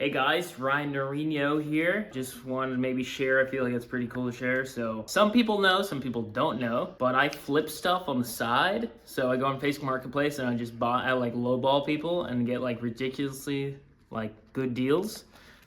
Hey guys, Ryan Nariño here. Just wanted to maybe share. I feel like it's pretty cool to share. So some people know, some people don't know, but I flip stuff on the side. So I go on Facebook Marketplace and I like lowball people and get like ridiculously like good deals.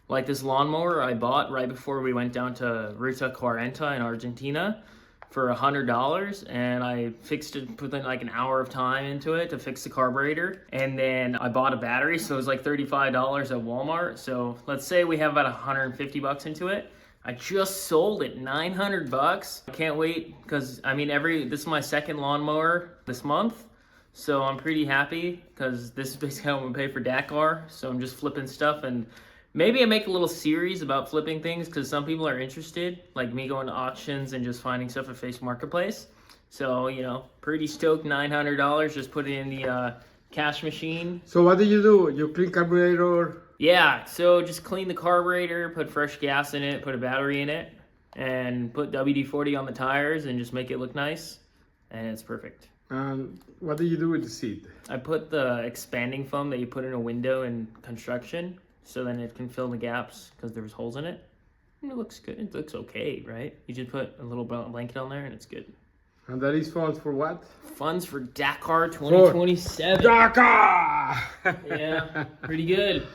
Like this lawnmower I bought right before we went down to Ruta 40 in Argentina for $100, and I fixed it, put like an hour of time into it to fix the carburetor, and then I bought a battery, so it was like $35 at Walmart. So let's say we have about $150 into it. I just sold it $900. I can't wait because I mean this is my second lawnmower this month, so I'm pretty happy because this is basically how I'm gonna pay for Dakar. So I'm just flipping stuff, and maybe I make a little series about flipping things because some people are interested, like me going to auctions and just finding stuff at Facebook Marketplace. So, you know, pretty stoked, $900, just put it in the cash machine. So what do? You clean carburetor? Yeah, so just clean the carburetor, put fresh gas in it, put a battery in it, and put WD-40 on the tires and just make it look nice, and it's perfect. What do you do with the seat? I put the expanding foam that you put in a window in construction, so then it can fill the gaps because there's holes in it. And it looks good. It looks okay, right? You just put a little blanket on there and it's good. And that is funds for what? Funds for Dakar 2027. Dakar! Yeah, pretty good.